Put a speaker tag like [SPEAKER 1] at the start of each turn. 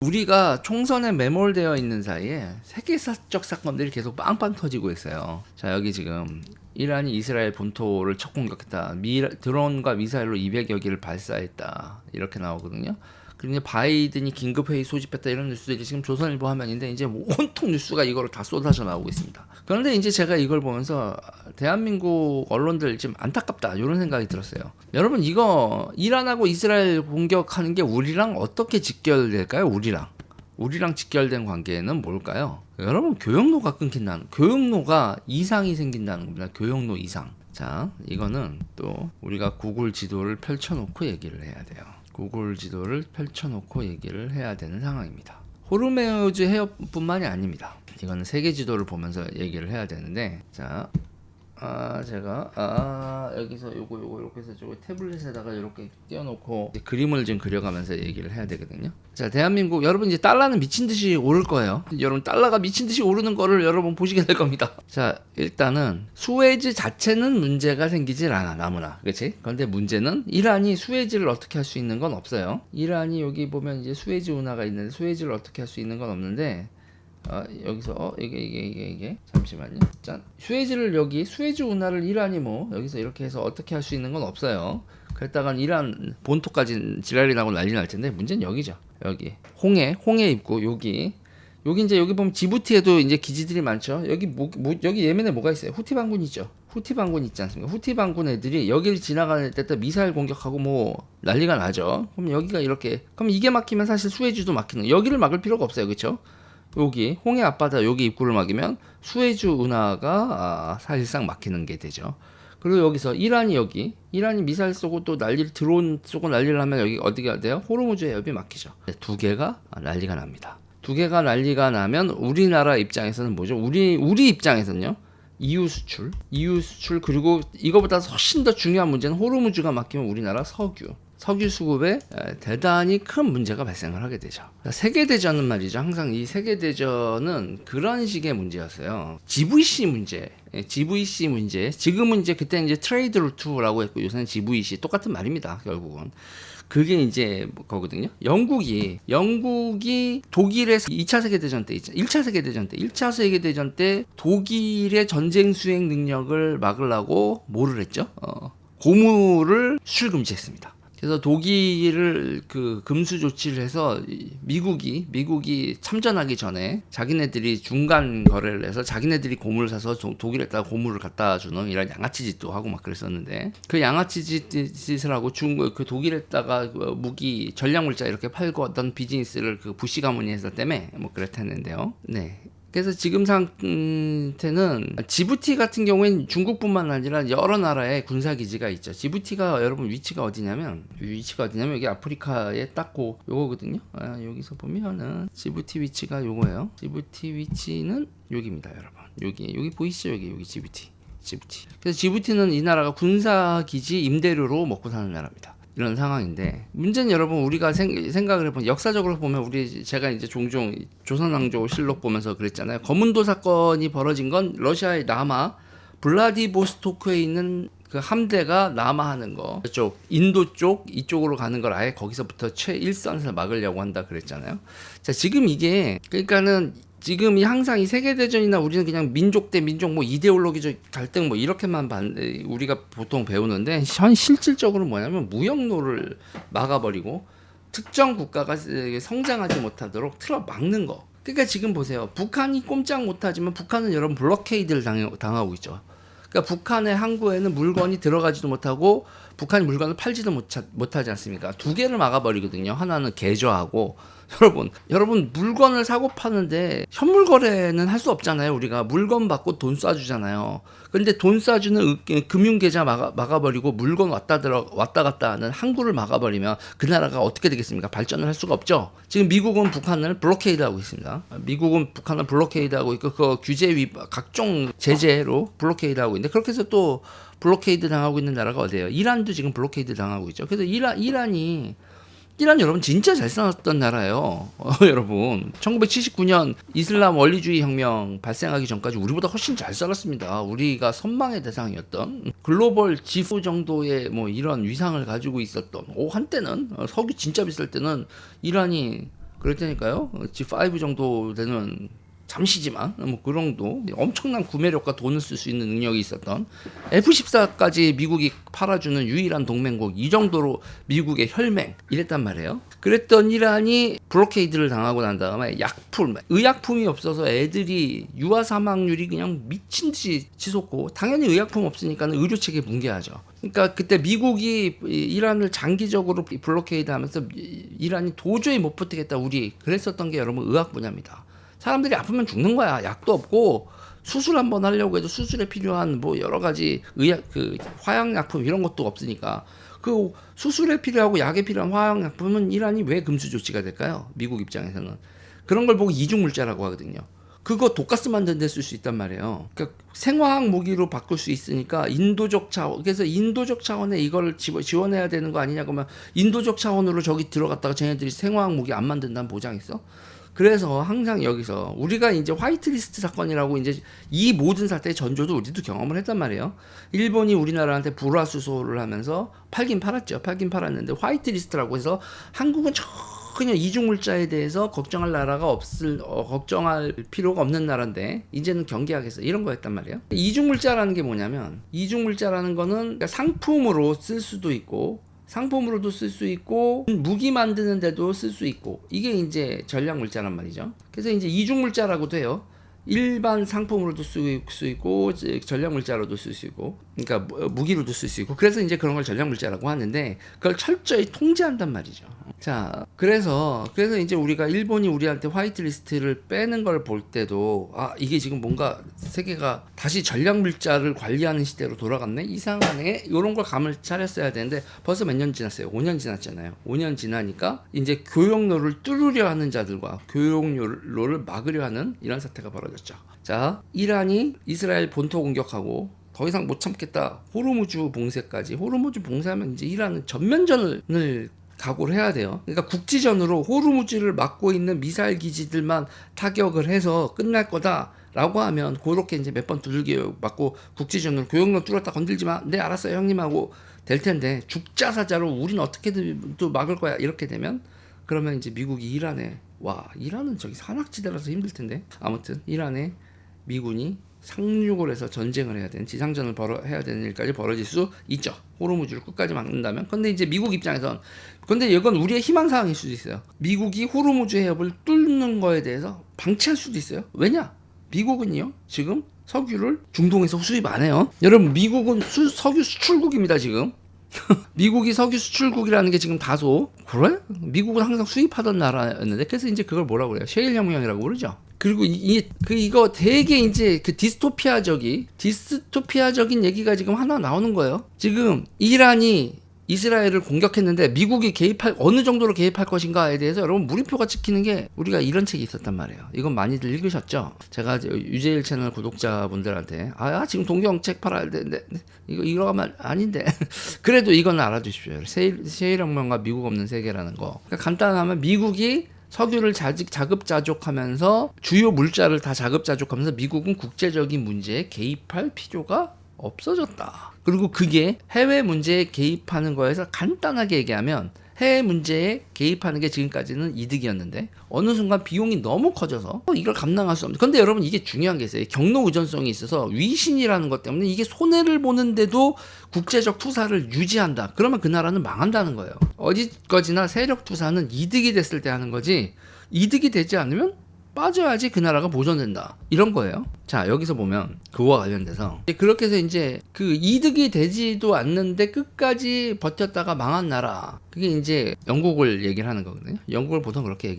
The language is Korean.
[SPEAKER 1] 우리가 총선에 매몰되어 있는 사이에 세계사적 사건들이 계속 빵빵 터지고 있어요. 자, 여기 지금 이란이 이스라엘 본토를 첫 공격했다. 드론과 미사일로 200여 기를 발사했다. 이렇게 나오거든요. 그리고 이제 바이든이 긴급회의 소집했다 이런 뉴스들이 지금 조선일보 화면인데 이제 온통 뉴스가 이거를 다 쏟아져 나오고 있습니다. 그런데 이제 제가 이걸 보면서 대한민국 언론들 좀 안타깝다 이런 생각이 들었어요. 여러분 이거 이란하고 이스라엘 공격하는 게 우리랑 어떻게 직결될까요? 우리랑 직결된 관계는 뭘까요? 여러분 교역로가 끊긴다는, 교역로가 이상이 생긴다는 겁니다. 교역로 이상. 자, 이거는 또 우리가 구글 지도를 펼쳐놓고 얘기를 해야 돼요. 구글 지도를 펼쳐놓고 얘기를 해야 되는 상황입니다. 호르무즈 해협뿐만이 아닙니다. 이거는 세계 지도를 보면서 얘기를 해야 되는데, 자, 제가 여기서 요거 이렇게 해서 저거 태블릿에다가 이렇게 띄워놓고 그림을 좀 그려가면서 얘기를 해야 되거든요. 자, 대한민국 여러분 이제 달러는 미친 듯이 오를 거예요. 여러분 달러가 미친 듯이 오르는 거를 여러분 보시게 될 겁니다. 자, 일단은 수에즈 자체는 문제가 생기질 않아 나무나, 그렇지? 그런데 문제는 이란이 수에즈를 어떻게 할 수 있는 건 없어요. 이란이 여기 보면 이제 수에즈 운하가 있는데 수에즈를 어떻게 할 수 있는 건 없는데. 여기서 이게 잠시만요. 짠. 수에즈를 여기 수에즈 운하를 이란이 뭐 여기서 이렇게 해서 어떻게 할 수 있는 건 없어요. 그랬다간 이란 본토까지 지랄이 나고 난리 날 텐데 문제는 여기죠. 여기 홍해 입구 여기 이제 여기 보면 지부티에도 이제 기지들이 많죠. 여기 여기 예멘에 뭐가 있어요? 후티 반군 있죠. 후티 반군 있지 않습니까? 후티 반군 애들이 여기를 지나갈 때 미사일 공격하고 뭐 난리가 나죠. 그럼 여기가 이렇게 그럼 이게 막히면 사실 수에즈도 막히는 여기를 막을 필요가 없어요, 그렇죠? 여기 홍해 앞바다 여기 입구를 막으면 수에즈 운하가 사실상 막히는 게 되죠. 그리고 여기서 이란이 미사일 쏘고 또 드론 쏘고 난리를 하면 여기 어디가 돼요? 호르무즈 해협이 막히죠. 두 개가 난리가 납니다. 두 개가 난리가 나면 우리나라 입장에서는 뭐죠? 우리 입장에서는요. EU 수출 그리고 이거보다 훨씬 더 중요한 문제는 호르무즈가 막히면 우리나라 석유 수급에 대단히 큰 문제가 발생을 하게 되죠. 세계대전은 말이죠. 항상 이 세계대전은 그런 식의 문제였어요. GVC 문제. 지금은 이제 그때 이제 트레이드 루트라고 했고 요새는 GVC 똑같은 말입니다. 결국은. 그게 이제 거거든요. 영국이 독일의 2차 세계대전 때, 1차 세계대전 때 독일의 전쟁 수행 능력을 막으려고 뭐를 했죠? 고무를 수출 금지했습니다. 그래서 독일을 그 금수 조치를 해서 미국이 참전하기 전에 자기네들이 중간 거래를 해서 자기네들이 고무를 사서 독일에다가 고무를 갖다 주는 이런 양아치 짓도 하고 막 그랬었는데 그 양아치 짓을 하고 그 독일에다가 무기 전략물자 이렇게 팔고 어떤 비즈니스를 그 부시 가문이 했을 때문에 뭐 그랬었는데요. 네. 그래서 지금 상태는 지부티 같은 경우에는 중국뿐만 아니라 여러 나라의 군사기지가 있죠. 지부티가 여러분 위치가 어디냐면 여기 아프리카에 딱 요거거든요. 여기서 보면은 지부티 위치가 요거예요. 지부티 위치는 여기입니다, 여러분. 여기 보이시죠? 여기 지부티. 그래서 지부티는 이 나라가 군사기지 임대료로 먹고 사는 나라입니다. 이런 상황인데 문제는 여러분 우리가 생각을 해보면 역사적으로 보면 제가 이제 종종 조선왕조 실록 보면서 그랬잖아요. 거문도 사건이 벌어진 건 러시아의 남하 블라디보스토크에 있는 그 함대가 남하하는 거 이쪽 인도 쪽 이쪽으로 가는 걸 아예 거기서부터 최일선에서 막으려고 한다 그랬잖아요. 자, 지금 이게 그러니까는 지금 항상 이 세계대전이나 우리는 그냥 민족 대 민족 뭐 이데올로기적 갈등 뭐 이렇게만 우리가 보통 배우는데 실질적으로 뭐냐면 무역로를 막아버리고 특정 국가가 성장하지 못하도록 틀어 막는 거. 그러니까 지금 보세요. 북한이 꼼짝 못하지만 북한은 여러분 블로케이드를 당하고 있죠. 그러니까 북한의 항구에는 물건이 들어가지도 못하고 북한이 물건을 팔지도 못하지 않습니까? 두 개를 막아버리거든요. 하나는 개조하고 여러분 물건을 사고 파는데 현물 거래는 할 수 없잖아요. 우리가 물건 받고 돈 쏴주잖아요. 근데 돈 쏴주는 금융계좌 막아버리고 물건 왔다 갔다 하는 항구를 막아버리면 그 나라가 어떻게 되겠습니까? 발전을 할 수가 없죠. 지금 미국은 북한을 블로케이드하고 있습니다. 미국은 북한을 블로케이드하고 있고 그 규제 각종 제재로 블로케이드하고 있는데 그렇게 해서 또 블로케이드 당하고 있는 나라가 어디예요? 이란도 지금 블로케이드 당하고 있죠. 그래서 이란 여러분 진짜 잘 싸웠던 나라예요. 여러분 1979년 이슬람 원리주의 혁명 발생하기 전까지 우리보다 훨씬 잘 살았습니다. 우리가 선망의 대상이었던 글로벌 지수 정도의 뭐 이런 위상을 가지고 있었던 한때는 석유 진짜 비쌀 때는 이란이 그랬다니까요. G5 정도 되는 잠시지만 뭐 그 정도 엄청난 구매력과 돈을 쓸 수 있는 능력이 있었던 F-14까지 미국이 팔아주는 유일한 동맹국, 이 정도로 미국의 혈맹 이랬단 말이에요. 그랬던 이란이 블로케이드를 당하고 난 다음에 약품, 의약품이 없어서 애들이 유아 사망률이 그냥 미친 듯이 치솟고, 당연히 의약품 없으니까는 의료 체계 붕괴하죠. 그러니까 그때 미국이 이란을 장기적으로 블로케이드 하면서 이란이 도저히 못 버티겠다 우리 그랬었던 게 여러분 의학 분야입니다. 사람들이 아프면 죽는 거야. 약도 없고 수술 한번 하려고 해도 수술에 필요한 뭐 여러 가지 의약 그 화약약품 이런 것도 없으니까, 그 수술에 필요하고 약에 필요한 화약약품은 이란이 왜 금수 조치가 될까요? 미국 입장에서는 그런 걸 보고 이중물자라고 하거든요. 그거 독가스 만드는 데 쓸 수 있단 말이에요. 그러니까 생화학 무기로 바꿀 수 있으니까 인도적 차원, 그래서 인도적 차원에 이걸 지원해야 되는 거 아니냐 그러면, 인도적 차원으로 저기 들어갔다가 쟤네들이 생화학 무기 안 만든다는 보장 있어? 그래서 항상 여기서 우리가 이제 화이트리스트 사건이라고 이제 이 모든 사태의 전조도 우리도 경험을 했단 말이에요. 일본이 우리나라한테 불화수소를 하면서 팔긴 팔았죠. 팔긴 팔았는데 화이트리스트라고 해서 한국은 전혀 이중물자에 대해서 걱정할 나라가 걱정할 필요가 없는 나라인데 이제는 경계하겠어, 이런 거였단 말이에요. 이중물자라는 게 뭐냐면, 이중물자라는 거는 상품으로 쓸 수도 있고 상품으로도 쓸 수 있고 무기 만드는 데도 쓸 수 있고, 이게 이제 전략물자란 말이죠. 그래서 이제 이중물자라고도 해요. 일반 상품으로도 쓸 수 있고 전략물자로도 쓸 수 있고, 그러니까 무기로도 쓸 수 있고, 그래서 이제 그런 걸 전략물자라고 하는데 그걸 철저히 통제한단 말이죠. 자, 그래서 이제 우리가 일본이 우리한테 화이트리스트를 빼는 걸 볼 때도 이게 지금 뭔가 세계가 다시 전략물자를 관리하는 시대로 돌아갔네, 이상하네, 이런 걸 감을 차렸어야 되는데 벌써 몇 년 지났어요. 5년 지났잖아요. 5년 지나니까 이제 교역로를 뚫으려 하는 자들과 교역로를 막으려 하는 이런 사태가 벌어졌죠. 자, 이란이 이스라엘 본토 공격하고 더 이상 못 참겠다, 호르무즈 봉쇄까지. 호르무즈 봉쇄하면 이제 이란은 전면전을 각오를 해야 돼요. 그러니까 국지전으로 호르무즈를 막고 있는 미사일 기지들만 타격을 해서 끝날 거다라고 하면, 그렇게 이제 몇 번 두들겨 맞고 국지전으로 교역로 뚫었다 건들지 마, 네 알았어요 형님 하고 될 텐데, 죽자사자로 우린 어떻게든 또 막을 거야 이렇게 되면, 그러면 이제 미국이 이란에, 이란은 저기 산악지대라서 힘들 텐데, 아무튼 이란에 미군이 상륙을 해서 전쟁을 해야 되는, 지상전을 해야 되는 일까지 벌어질 수 있죠. 호르무즈를 끝까지 막는다면. 근데 이제 미국 입장에선, 근데 이건 우리의 희망사항일 수도 있어요. 미국이 호르무즈 해협을 뚫는 거에 대해서 방치할 수도 있어요. 왜냐? 미국은요 지금 석유를 중동에서 수입 안 해요. 여러분, 미국은 석유 수출국입니다 지금. 미국이 석유 수출국이라는 게 지금 다소, 그래? 미국은 항상 수입하던 나라였는데, 그래서 이제 그걸 뭐라고 그래요? 셰일 혁명이라고 그러죠. 그리고 이거 되게 이제 그 디스토피아적인 얘기가 지금 하나 나오는 거예요. 지금 이란이 이스라엘을 공격했는데 미국이 어느 정도로 개입할 것인가에 대해서 여러분 물음표가 찍히는 게, 우리가 이런 책이 있었단 말이에요. 이건 많이들 읽으셨죠? 제가 유재일 채널 구독자분들한테 지금 동경책 팔아야 되는데 이거 하면 아닌데 그래도 이건 알아두십시오. 세일혁명과 미국 없는 세계라는 거. 그러니까 간단하면 미국이 석유를 자급자족하면서 주요 물자를 다 자급자족하면서 미국은 국제적인 문제에 개입할 필요가 없어졌다. 그리고 그게 해외 문제에 개입하는 거에서 간단하게 얘기하면, 해외 문제에 개입하는 게 지금까지는 이득이었는데 어느 순간 비용이 너무 커져서 이걸 감당할 수 없는. 근데 여러분, 이게 중요한 게 있어요. 경로 의존성이 있어서 위신이라는 것 때문에 이게 손해를 보는데도 국제적 투사를 유지한다. 그러면 그 나라는 망한다는 거예요. 어디까지나 세력 투사는 이득이 됐을 때 하는 거지, 이득이 되지 않으면 빠져야지 그 나라가 보존된다, 이런 거예요. 자, 여기서 보면 그거와 관련돼서 그렇게 해서 이제 그 이득이 되지도 않는데 끝까지 버텼다가 망한 나라, 그게 이제 영국을 얘기를 하는 거거든요. 영국을 보통 그렇게 얘기를